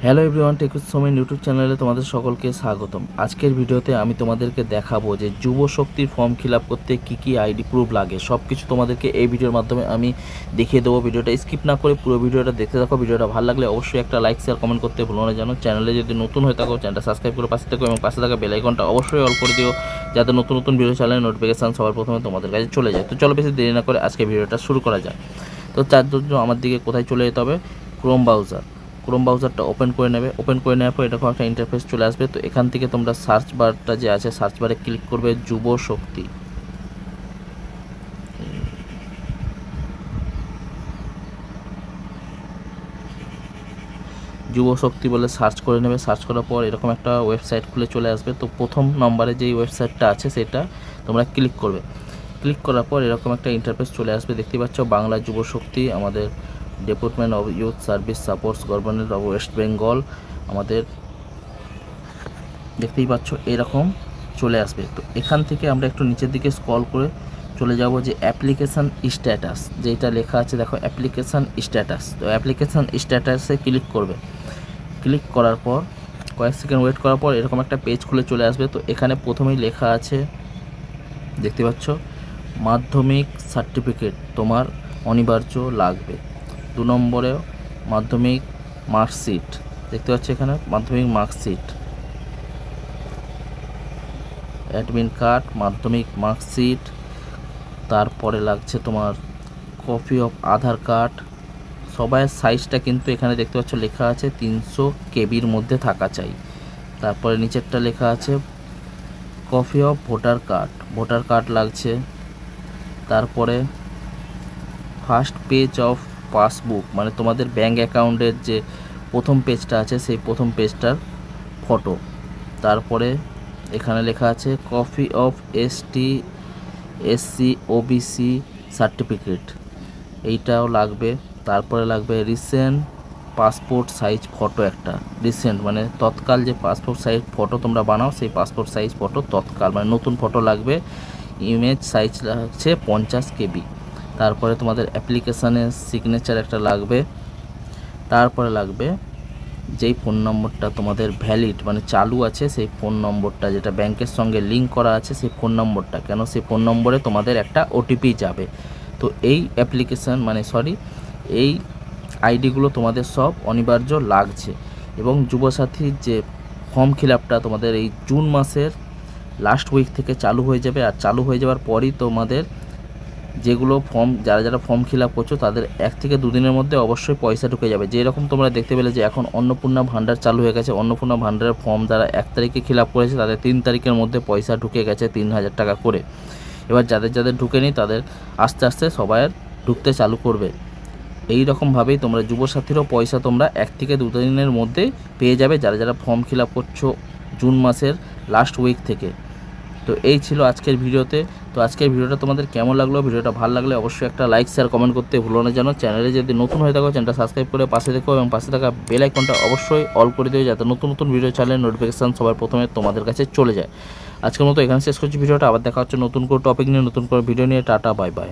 Hello everyone, টেকুস Somen YouTube চ্যানেলে তোমাদের সকলকে স্বাগতম। আজকের ভিডিওতে আমি তোমাদেরকে দেখাবো যে যুব শক্তির ফর্ম ফিল আপ করতে কী কী আইডি প্রুফ লাগে, সব কিছু তোমাদেরকে এই ভিডিওর মাধ্যমে আমি দেখিয়ে দেবো। ভিডিওটা স্কিপ না করে পুরো ভিডিওটা দেখতে থাকো। ভিডিওটা ভালো লাগলে অবশ্যই একটা লাইক শেয়ার কমেন্ট করতে ভুলো না। জানো চ্যানেলে যদি নতুন হয়ে থাকো চ্যানেলটা সাবস্ক্রাইব করে পাশে থাকো এবং পাশে থাকা বেল আইকনটা অবশ্যই অল করে দিও, যাতে নতুন নতুন ভিডিও চ্যানেলের নোটিফিকেশান সবার প্রথমে তোমাদের কাছে চলে যায়। তো চলো বেশি দেরি না করে আজকে ভিডিওটা শুরু করা যায়। তো তার জন্য আমার দিকে কোথায় চলে যেতে হবে, ক্রোম ব্রাউজারটা ওপেন করে নেবে। ওপেন করে নেওয়ার পর এরকম একটা ইন্টারফেস চলে আসবে। তো এখান থেকে তোমরা সার্চ বারটা যে আছে, সার্চ বারে ক্লিক করবে যুব শক্তি। যুব শক্তি বলে সার্চ করে নেবে। সার্চ করার পর এরকম একটা ওয়েবসাইট খুলে চলে আসবে। তো প্রথম নম্বরে যেই ওয়েবসাইটটা আছে সেটা তোমরা ক্লিক করবে। ক্লিক করার পর এরকম একটা ইন্টারফেস চলে আসবে, দেখতে পাচ্ছ বাংলা যুব শক্তি, আমাদের department of youth service supports government of West Bengal, আমাদের দেখতেই পাচ্ছ এরকম চলে আসবে। তো এখান থেকে আমরা একটু নিচের দিকে স্ক্রল করে চলে যাব যে অ্যাপ্লিকেশান স্ট্যাটাস যেটা লেখা আছে, দেখো অ্যাপ্লিকেশান স্ট্যাটাস। তো অ্যাপ্লিকেশান স্ট্যাটাসে ক্লিক করবে। ক্লিক করার পর কয়েক সেকেন্ড ওয়েট করার পর এরকম একটা পেজ খুলে চলে আসবে। তো এখানে প্রথমেই লেখা আছে, দেখতে পাচ্ছ মাধ্যমিক সার্টিফিকেট তোমার অনিবার্য লাগবে। 2 নম্বরে মাধ্যমিক মার্কশিট, দেখতে পাচ্ছ এখানে মাধ্যমিক মার্কশিট, অ্যাডমিট কার্ড, মাধ্যমিক মার্কশিট, তারপরে লাগছে তোমার কপি অফ আধার কার্ড। সবাইয়ের সাইজটা কিন্তু এখানে দেখতে পাচ্ছ লেখা আছে 300 কেবির মধ্যে থাকা চাই। তারপরে নিচেরটা লেখা আছে কপি অফ ভোটার কার্ড লাগছে। তারপরে ফার্স্ট পেজ অফ পাসবুক, মানে তোমাদের ব্যাঙ্ক অ্যাকাউন্টের যে প্রথম পেজটা আছে সেই প্রথম পেজটার ফটো। তারপরে এখানে লেখা আছে copy of SC OBC certificate, এইটাও লাগবে। তারপরে লাগবে রিসেন্ট পাসপোর্ট সাইজ ফটো একটা, রিসেন্ট মানে তৎকাল যে পাসপোর্ট সাইজ ফটো তোমরা বানাও সেই পাসপোর্ট সাইজ ফটো তৎকাল মানে নতুন ফটো লাগবে। ইমেজ সাইজ লাগছে 50 KB। তারপরে তোমাদের অ্যাপ্লিকেশানের সিগনেচার একটা লাগবে। তারপরে লাগবে যেই ফোন নম্বরটা তোমাদের ভ্যালিড মানে চালু আছে সেই ফোন নম্বরটা, যেটা ব্যাংকের সঙ্গে লিঙ্ক করা আছে সেই ফোন নম্বরটা, কেন সেই ফোন নম্বরে তোমাদের একটা OTP যাবে। তো এই অ্যাপ্লিকেশান এই আইডিগুলো তোমাদের সব অনিবার্য লাগছে। এবং যুবসাথীর যে ফর্ম ফিল আপটা তোমাদের এই জুন মাসের লাস্ট উইক থেকে চালু হয়ে যাবে। আর চালু হয়ে যাওয়ার পরই তোমাদের যেগুলো যারা ফর্ম ফিল আপ করছো তাদের 1 থেকে 2 দিনের মধ্যে অবশ্যই পয়সা ঢুকে যাবে। যেরকম তোমরা দেখতে পেলে যে এখন অন্নপূর্ণা ভাণ্ডার চালু হয়ে গেছে। অন্নপূর্ণা ভাণ্ডারের ফর্ম যারা 1 তারিখে ফিল আপ করেছে তাদের 3 তারিখের মধ্যে পয়সা ঢুকে গেছে 3000 টাকা করে। এবার যাদের ঢুকেনি তাদের আস্তে আস্তে সবাইয়ের ঢুকতে চালু করবে। এই রকমভাবেই তোমরা যুবসাথীরও পয়সা তোমরা 1 থেকে 2 দিনের মধ্যে পেয়ে যাবে, যারা ফর্ম ফিল আপ করছো জুন মাসের লাস্ট উইক থেকে। তো এই ছিল আজকের ভিডিওতে। তো আজকের ভিডিওটা তোমাদের কেমন লাগলো, ভিডিওটা ভালো লাগলে অবশ্যই একটা লাইক শেয়ার কমেন্ট করতে ভুলো না। জানো চ্যানেলে যদি নতুন হয়ে থাকো চ্যানেলটা সাবস্ক্রাইব করে পাশে দেখো এবং পাশে থাকা বেল আইকনটা অবশ্যই অল করে দিও, যাতে নতুন নতুন ভিডিও চ্যানেলের নোটিফিকেশান সবার প্রথমে তোমাদের কাছে চলে যায়। আজকের মতো এখানে শেষ করছি ভিডিওটা। আবার দেখা হচ্ছে নতুন করে টপিক নিয়ে, নতুন করে ভিডিও নিয়ে। Tata, bye bye.